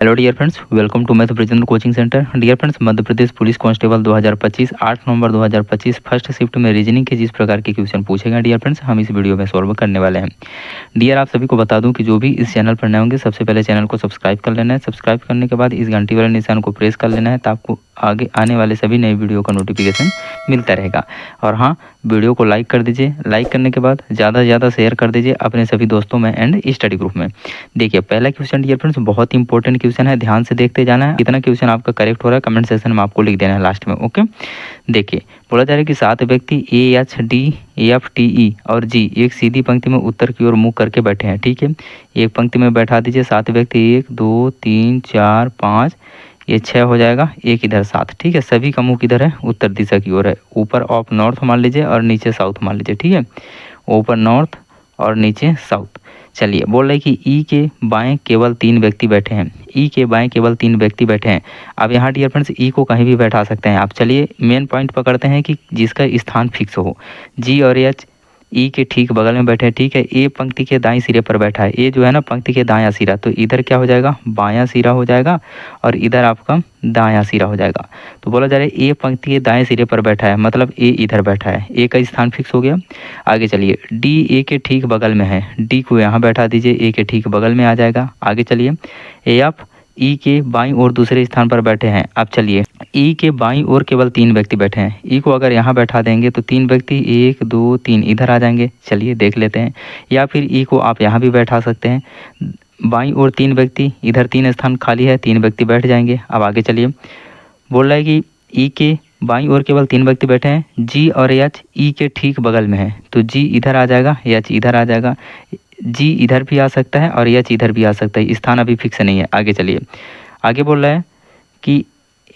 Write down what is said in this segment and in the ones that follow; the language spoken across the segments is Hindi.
Hello dear friends, welcome to math Brijendra coaching centre. Dear friends, Madhya Pradesh police constable 2025 8 नवंबर 2025 फर्स्ट शिफ्ट में रीजनिंग के जिस प्रकार के क्वेश्चन पूछे गए डियर फ्रेंड्स, हम इस वीडियो में सॉल्व करने वाले हैं। डियर, आप सभी को बता दूं कि जो भी इस चैनल पर नए होंगे सबसे पहले चैनल को सब्सक्राइब कर लेना है। सब्सक्राइब करने के बाद इस घंटी वाले निशान को प्रेस कर लेना है, तो आपको आगे आने वाले सभी नए वीडियो का नोटिफिकेशन मिलता रहेगा। और हाँ, वीडियो को लाइक कर दीजिए। लाइक करने के बाद ज़्यादा से ज़्यादा शेयर कर दीजिए अपने सभी दोस्तों में एंड स्टडी ग्रुप में। देखिए, पहला क्वेश्चन डियर फ्रेंड्स बहुत इंपॉर्टेंट क्वेश्चन है, ध्यान से देखते जाना है। कितना क्वेश्चन आपका करेक्ट हो रहा है कमेंट सेक्शन में आपको लिख देना है लास्ट में। ओके, देखिए बोला जा रहा है कि 7 व्यक्ति A H D F T E और जी एक सीधी पंक्ति में उत्तर की ओर मुख करके बैठे हैं। ठीक है, एक पंक्ति में बैठा दीजिए 7 व्यक्ति, 1 2 3 4 5, ये 6 हो जाएगा, एक इधर 7। ठीक है, सभी का मुख किधर है, उत्तर दिशा की ओर है। ऊपर ऑफ नॉर्थ मान लीजिए और नीचे साउथ मान लीजिए। ठीक है, ऊपर नॉर्थ और नीचे साउथ। चलिए, बोल रहे कि ई के बाएं केवल 3 व्यक्ति बैठे हैं। ई के बाएं केवल 3 व्यक्ि बैठे हैं। अब यहाँ डियर फ्रेंड्स ई को कहीं भी बैठा सकते हैं आप। चलिए मेन पॉइंट पकड़ते हैं कि जिसका स्थान फिक्स हो। जी और एच ई के ठीक बगल में बैठे हैं। ठीक है, ए पंक्ति के दाएं सिरे पर बैठा है। ए जो है ना पंक्ति के दायां सिरा, तो इधर क्या हो जाएगा, बायां सिरा हो जाएगा और इधर आपका दायां सिरा हो जाएगा। तो बोला जा रहा है ए पंक्ति के दाएं सिरे पर बैठा है, मतलब ए इधर बैठा है। ए का स्थान फिक्स हो गया। आगे चलिए, डी ए के ठीक बगल में है। डी को यहाँ बैठा दीजिए, ए के ठीक बगल में आ जाएगा। आगे चलिए, ए आप ई के बाईं ओर दूसरे स्थान पर बैठे हैं। अब चलिए, ई के बाईं ओर केवल 3 व्यक्ति बैठे हैं। ई को अगर यहाँ बैठा देंगे तो 3 व्यक्ति 1 2 3 इधर आ जाएंगे। चलिए देख लेते हैं। या फिर ई को आप यहाँ भी बैठा सकते हैं। बाईं ओर 3 व्यक्ति, इधर 3 स्थान खाली है, 3 व्यक्ति बैठ जाएंगे। अब आगे चलिए, बोल रहा है कि ई के बाईं ओर केवल 3 व्यक्ति बैठे हैं। जी और एच ई के ठीक बगल में है, तो जी इधर आ जाएगा, एच इधर आ जाएगा। जी इधर भी आ सकता है और एच इधर भी आ सकता है, स्थान अभी फिक्स नहीं है। आगे चलिए, आगे बोल रहा है कि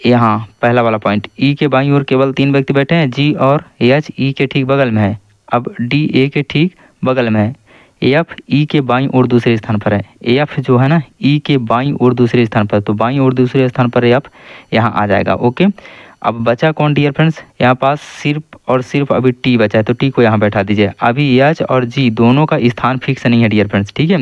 यहाँ पहला वाला पॉइंट, ई के बाईं ओर केवल 3 व्यक्ति बैठे हैं। जी और एच ई के ठीक बगल में है। अब डी ए के ठीक बगल में है। एफ ई के बाईं ओर दूसरे स्थान पर है। एफ जो है ना ई के बाईं ओर दूसरे स्थान पर, तो बाईं ओर दूसरे स्थान पर एफ यहाँ आ जाएगा। ओके, अब बचा कौन डियर फ्रेंड्स, यहाँ पास सिर्फ और सिर्फ अभी टी बचा है, तो टी को यहाँ बैठा दीजिए। अभी एच और जी दोनों का स्थान फिक्स नहीं है डियर फ्रेंड्स। ठीक है,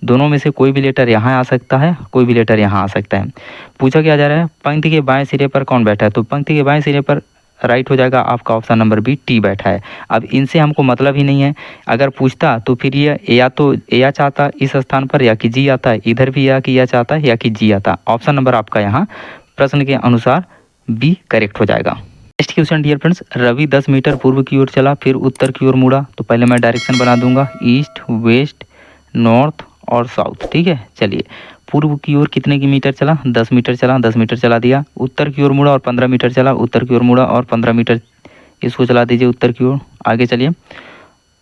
दोनों में से कोई भी लेटर यहाँ आ सकता है, कोई भी लेटर यहाँ आ सकता है। पूछा क्या जा रहा है, पंक्ति के बाएं सिरे पर कौन बैठा है, तो पंक्ति के बाएं सिरे पर राइट हो जाएगा आपका ऑप्शन नंबर बी, टी बैठा है। अब इनसे हमको मतलब ही नहीं है। अगर पूछता तो फिर ये या तो एच आता इस स्थान पर, या कि जी आता है। इधर भी या कि एच आता है या कि जी आता। ऑप्शन नंबर आपका यहाँ प्रश्न के अनुसार बी करेक्ट हो जाएगा। Next question dear friends, Ravi 10 metre पूर्व की ओर चला, फिर उत्तर की ओर मुड़ा। तो पहले मैं डायरेक्शन बना दूंगा, ईस्ट वेस्ट नॉर्थ और साउथ। ठीक है, चलिए पूर्व की ओर कितने की मीटर चला, 10 मीटर चला, 10 मीटर चला दिया। उत्तर की ओर मुड़ा और 15 मीटर चला, उत्तर की ओर मुड़ा और 15 मीटर, इसको चला दीजिए उत्तर की ओर। आगे चलिए,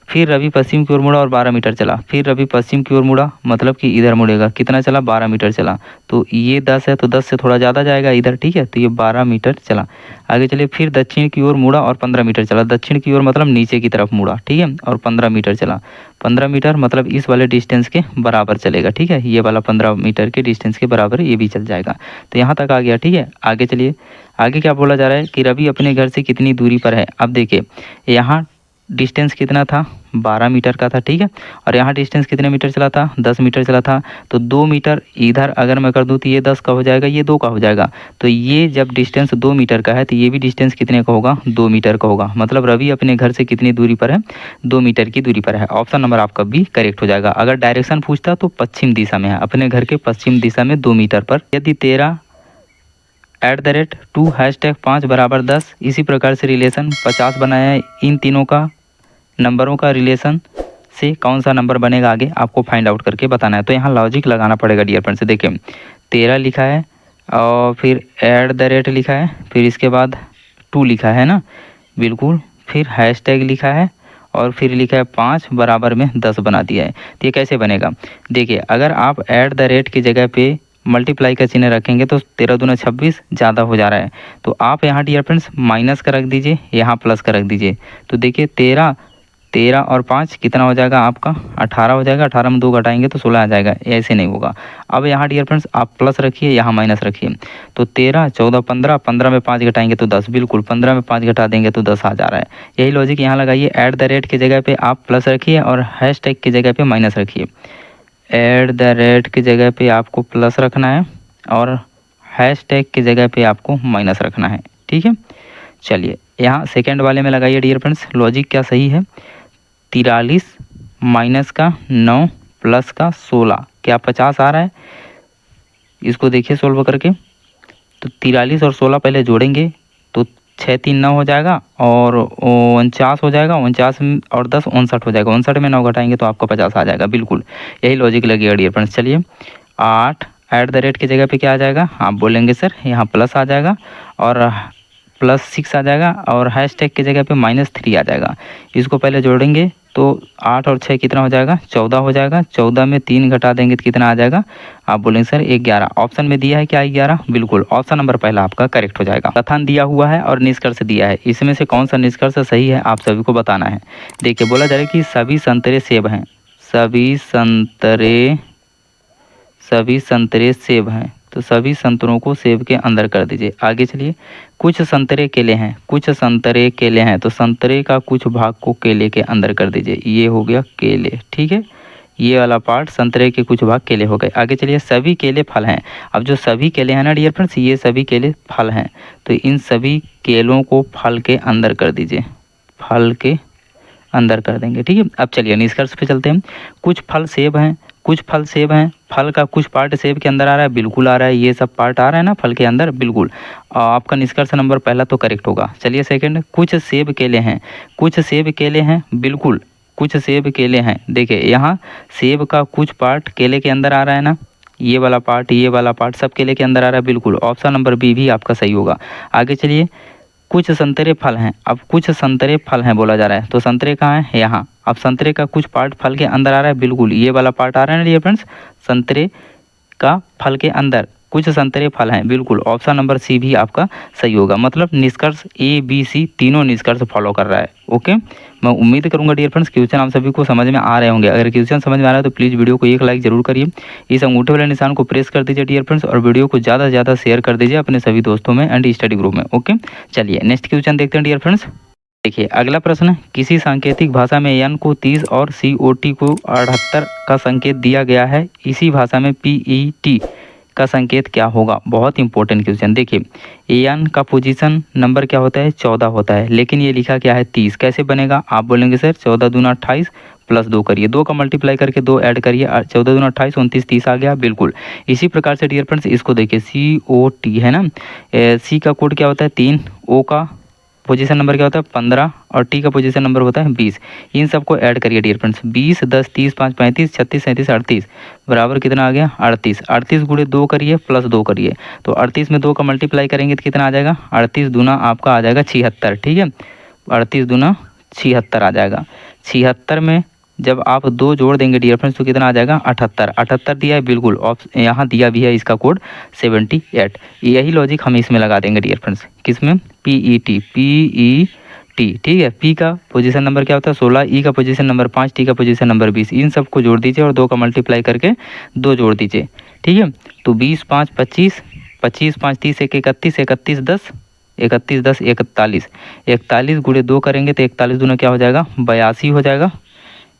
फिर रवि पश्चिम की ओर मुड़ा और 12 मीटर चला। फिर रवि पश्चिम की ओर मुड़ा, मतलब कि इधर मुड़ेगा। कितना चला, 12 मीटर चला। तो ये 10 है तो 10 से थोड़ा ज़्यादा जाएगा इधर। ठीक है, तो ये 12 मीटर चला। आगे चलिए, फिर दक्षिण की ओर मुड़ा और 15 मीटर चला। दक्षिण की ओर मतलब नीचे की तरफ मुड़ा। ठीक है, और 15 मीटर चला। 15 मीटर मतलब इस वाले डिस्टेंस के बराबर चलेगा। ठीक है, ये वाला 15 मीटर के डिस्टेंस के बराबर ये भी चल जाएगा। तो यहाँ तक आ गया। ठीक है, आगे चलिए, आगे क्या बोला जा रहा है कि रवि अपने घर से कितनी दूरी पर है। अब देखिए, यहाँ डिस्टेंस कितना था, 12 मीटर का था। ठीक है, और यहाँ डिस्टेंस कितने मीटर चला था, 10 मीटर चला था। तो 2 मीटर इधर अगर मैं कर दूँ तो ये 10 का हो जाएगा, ये 2 का हो जाएगा। तो ये जब डिस्टेंस 2 मीटर का है तो ये भी डिस्टेंस कितने का होगा, 2 मीटर का होगा। मतलब रवि अपने घर से कितनी दूरी पर है, 2 मीटर की दूरी पर है। ऑप्शन नंबर आपका बी करेक्ट हो जाएगा। अगर डायरेक्शन पूछता तो पश्चिम दिशा में है, अपने घर के पश्चिम दिशा में 2 मीटर पर। यदि 13 @2 #5 बराबर 10, इसी प्रकार से रिलेशन 50 बनाया है। इन तीनों का नंबरों का रिलेशन से कौन सा नंबर बनेगा आगे आपको फाइंड आउट करके बताना है। तो यहाँ लॉजिक लगाना पड़ेगा डियर फ्रेंड्स। देखिए 13 लिखा है और फिर @ लिखा है, फिर इसके बाद 2 लिखा है ना, बिल्कुल, फिर हैशटैग लिखा है और फिर लिखा है 5 बराबर में 10 बना दिया है। तो ये कैसे बनेगा, देखिए अगर आप @ की जगह पे मल्टीप्लाई का चिन्ह रखेंगे तो 13 दूना 26 ज़्यादा हो जा रहा है। तो आप यहाँ डियर फ्रेंड्स माइनस का रख दीजिए, यहाँ प्लस का रख दीजिए। तो देखिए 13 और 5 कितना हो जाएगा आपका, 18 हो जाएगा। 18 में 2 घटाएंगे तो 16 आ जाएगा, ऐसे नहीं होगा। अब यहाँ डियर फ्रेंड्स आप प्लस रखिए, यहाँ माइनस रखिए। तो 13 14 15, 15 में 5 घटाएंगे तो 10, बिल्कुल 15 में 5 घटा देंगे तो 10 आ जा रहा है। यही लॉजिक यहाँ लगाइए। @ की जगह पे आप प्लस रखिए और हैशटैग की जगह पे माइनस रखिए। @ की जगह पे आपको प्लस रखना है और हैशटैग की जगह पे आपको माइनस रखना है, ठीक है। चलिए यहाँ सेकंड वाले में लगाइए डियर फ्रेंड्स, लॉजिक क्या सही है। 43 माइनस का 9 प्लस का 16 क्या 50 आ रहा है। इसको देखिए सोल्व करके, तो 43 और 16 पहले जोड़ेंगे तो 6 3 9 हो जाएगा और 49 हो जाएगा, 49 और 10 59 हो जाएगा, 59 में 9 घटाएंगे तो आपको 50 आ जाएगा। बिल्कुल यही लॉजिक लगेगा डियर फ्रेंड्स। चलिए 8 @ की जगह पे क्या आ जाएगा, आप बोलेंगे सर यहाँ प्लस आ जाएगा और +6 आ जाएगा और हैशटैग की जगह पे -3 आ जाएगा। इसको पहले जोड़ेंगे तो 8 और 6 कितना हो जाएगा, 14 हो जाएगा। 14 में 3 घटा देंगे तो कितना आ जाएगा, आप बोलेंगे सर 11। ऑप्शन में दिया है क्या 11, बिल्कुल ऑप्शन नंबर पहला आपका करेक्ट हो जाएगा। कथन दिया हुआ है और निष्कर्ष दिया है, इसमें से कौन सा निष्कर्ष सही है आप सभी को बताना है। देखिए बोला जा रहा है कि सभी संतरे सेब हैं, सभी संतरे सेब हैं, तो सभी संतरों को सेब के अंदर कर दीजिए। आगे चलिए, कुछ संतरे केले हैं, तो संतरे का कुछ भाग को केले के अंदर कर दीजिए। ये हो गया केले, ठीक है। ये वाला पार्ट संतरे के कुछ भाग केले हो गए। आगे चलिए, सभी केले फल हैं। अब जो सभी केले हैं ना डियर फ्रेंड्स, ये सभी केले फल हैं, तो इन सभी केलों को फल के अंदर कर दीजिए, फल के अंदर कर देंगे, ठीक है। अब चलिए निष्कर्ष पे चलते हैं। कुछ फल सेब हैं, फल का कुछ पार्ट सेब के अंदर आ रहा है, बिल्कुल आ रहा है। ये सब पार्ट आ रहा है ना फल के अंदर, बिल्कुल आपका निष्कर्ष नंबर पहला तो करेक्ट होगा। चलिए सेकंड, कुछ सेब केले हैं, बिल्कुल कुछ सेब केले हैं। देखिए यहाँ सेब का कुछ पार्ट केले के अंदर आ रहा है ना, ये वाला पार्ट सब केले के अंदर आ रहा है, बिल्कुल ऑप्शन नंबर बी भी आपका सही होगा। आगे चलिए, कुछ संतरे फल हैं। अब कुछ संतरे फल हैं बोला जा रहा है, तो संतरे कहाँ है, यहाँ। अब संतरे का कुछ पार्ट फल के अंदर आ रहा है, बिल्कुल ये वाला पार्ट आ रहा है ना डियर फ्रेंड्स, संतरे का फल के अंदर कुछ संतरे फल हैं, बिल्कुल ऑप्शन नंबर सी भी आपका सही होगा। मतलब निष्कर्ष ए बी सी तीनों निष्कर्ष फॉलो कर रहा है। ओके, मैं उम्मीद करूंगा डियर फ्रेंड्स क्वेश्चन आप सभी को समझ में आ रहे होंगे। अगर क्वेश्चन समझ में आ रहा है तो प्लीज़ वीडियो को एक लाइक जरूर करिए, इस अंगूठे वाले निशान को प्रेस कर दीजिए डियर फ्रेंड्स, और वीडियो को ज़्यादा से ज़्यादा शेयर कर दीजिए अपने सभी दोस्तों में एंड स्टडी ग्रुप में। ओके, चलिए नेक्स्ट क्वेश्चन देखते हैं डियर फ्रेंड्स। देखिए अगला प्रश्न, किसी सांकेतिक भाषा में n को 30 और COT को 78 का संकेत दिया गया है, इसी भाषा में PET का संकेत क्या होगा। बहुत इंपॉर्टेंट क्वेश्चन। देखिए n का पोजीशन नंबर क्या होता है, 14 होता है, लेकिन ये लिखा क्या है 30, कैसे बनेगा। आप बोलेंगे सर 14 दूना 28 प्लस 2 करिए, 2 का मल्टीप्लाई करके 2 ऐड करिए, 14 दूना 28 29 30 आ गया, बिल्कुल। इसी प्रकार से डियर फ्रेंड्स इसको देखिए, COT है ना, C का कोड क्या होता है 3, O का पोजीशन नंबर क्या होता है 15 और टी का पोजीशन नंबर होता है 20। इन सबको ऐड करिए डियर फ्रेंड्स, 20 10 30 5 35 36 37 38 बराबर कितना आ गया 38। 38 गुणे 2 करिए प्लस 2 करिए, तो 38 में 2 का मल्टीप्लाई करेंगे तो कितना आ जाएगा, 38 दूना आपका आ जाएगा 76, ठीक है। 38 दूना 76 आ जाएगा। 76 में जब आप 2 जोड़ देंगे डियर फ्रेंड्स तो कितना आ जाएगा 78। 78 दिया है, बिल्कुल यहाँ दिया भी है इसका कोड 78। यही लॉजिक हम इसमें लगा देंगे डियर फ्रेंड्स, किसमें, PET, ठीक है। P का पोजीशन नंबर क्या होता है 16, E का पोजीशन नंबर 5, T का पोजीशन नंबर 20। इन सबको जोड़ दीजिए और 2 का मल्टीप्लाई करके 2 जोड़ दीजिए, ठीक है। तो 20 5 25, 25 5 30 1 31, 31 10 31 10 41, 41 गुणे 2 करेंगे तो 41 दूना क्या हो जाएगा 82 हो जाएगा।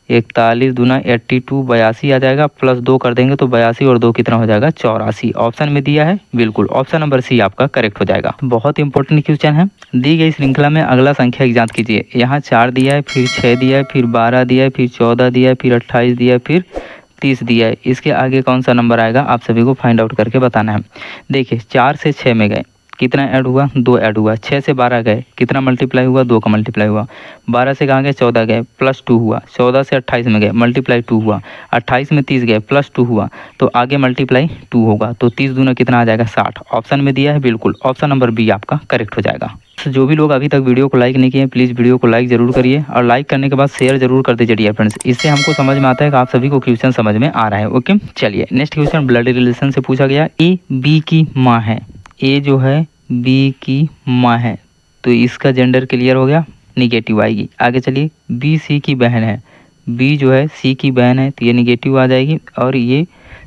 41 दूना 82 82 आ जाएगा, प्लस 2 कर देंगे तो 82 और 2 कितना हो जाएगा 84। ऑप्शन में दिया है, बिल्कुल ऑप्शन नंबर सी आपका करेक्ट हो जाएगा। बहुत इंपॉर्टेंट क्वेश्चन है। दी गई श्रृंखला में अगला संख्या ज्ञात कीजिए। यहाँ 4 दिया है, फिर 6 दिया है, फिर 12 दिया है, फिर 14 दिया है, फिर 28 दिया है, फिर 30 दिया है। इसके आगे कौन सा नंबर आएगा आप सभी को फाइंड आउट करके बताना है। देखिए 4 से 6 में गए, कितना ऐड हुआ 2 ऐड हुआ। 6 से 12 गए, कितना मल्टीप्लाई हुआ 2 का मल्टीप्लाई हुआ। 12 से कहाँ गए 14 गए, प्लस 2 हुआ। 14 से 28 में गए, मल्टीप्लाई 2 हुआ। 28 में 30 गए, प्लस 2 हुआ, तो आगे मल्टीप्लाई 2 होगा, तो 30 दूना कितना आ जाएगा 60। ऑप्शन में दिया है, बिल्कुल ऑप्शन नंबर बी आपका करेक्ट हो जाएगा। जो भी लोग अभी तक वीडियो को लाइक नहीं किए प्लीज़ वीडियो को लाइक जरूर करिए, और लाइक करने के बाद शेयर जरूर कर दीजिए डियर फ्रेंड्स, इससे हमको समझ में आता है कि आप सभी को क्वेश्चन समझ में आ रहा है। ओके, चलिए नेक्स्ट क्वेश्चन ब्लड रिलेशन से पूछा गया। ए बी की माँ है, ए जो है बी की माँ है, तो इसका जेंडर क्लियर हो गया, निगेटिव आएगी। आगे चलिए, बी सी की बहन है, बी जो है सी की बहन है, तो ये निगेटिव आ जाएगी और ये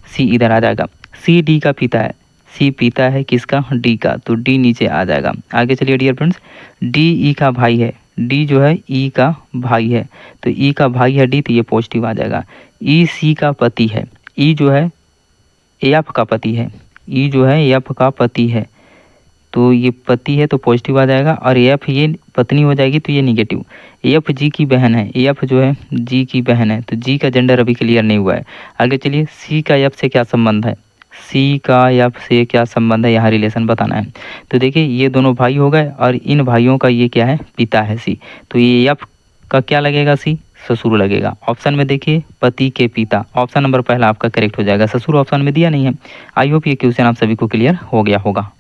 सी इधर आ जाएगा। सी डी का पिता है, सी पिता है किसका डी का, तो डी नीचे आ जाएगा। आगे चलिए डियर फ्रेंड्स, डी ई का भाई है, डी जो है ई का भाई है, तो ई का भाई है डी, तो ये पॉजिटिव आ जाएगा। ई सी का पति है, ई जो है एफ का पति है, ई जो है एफ का पति है, तो ये पति है तो पॉजिटिव आ जाएगा, और एफ ये पत्नी हो जाएगी तो ये निगेटिव। एफ जी की बहन है, एफ जो है जी की बहन है, तो जी का जेंडर अभी क्लियर नहीं हुआ है। आगे चलिए, सी का एफ से क्या संबंध है, सी का एफ से क्या संबंध है, यहाँ रिलेशन बताना है। तो देखिए ये दोनों भाई हो गए और इन भाइयों का ये क्या है, पिता है सी, तो ये एफ का क्या लगेगा, सी ससुर लगेगा। ऑप्शन में देखिए पति के पिता, ऑप्शन नंबर पहला आपका करेक्ट हो जाएगा, ससुर ऑप्शन में दिया नहीं है। आई होप ये क्वेश्चन आप सभी को क्लियर हो गया होगा।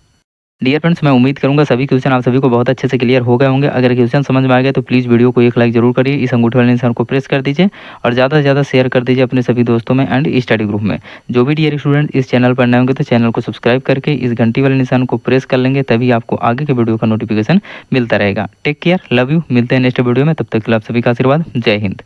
डियर फ्रेंड्स, मैं उम्मीद करूंगा सभी क्वेश्चन आप सभी को बहुत अच्छे से क्लियर हो गए होंगे। अगर क्वेश्चन समझ में आ गए तो प्लीज़ वीडियो को एक लाइक जरूर करिए, इस अंगूठे वाले निशान को प्रेस कर दीजिए और ज़्यादा से ज़्यादा शेयर कर दीजिए अपने सभी दोस्तों में एंड स्टडी ग्रुप में। जो भी डियर स्टूडेंट इस चैनल पर नए होंगे तो चैनल को सब्सक्राइब करके इस घंटी वाले निशान को प्रेस कर लेंगे, तभी आपको आगे के वीडियो का नोटिफिकेशन मिलता रहेगा। टेक केयर, लव यू, मिलते हैं नेक्स्ट वीडियो में, तब तक के लिए आप सभी का आशीर्वाद। जय हिंद।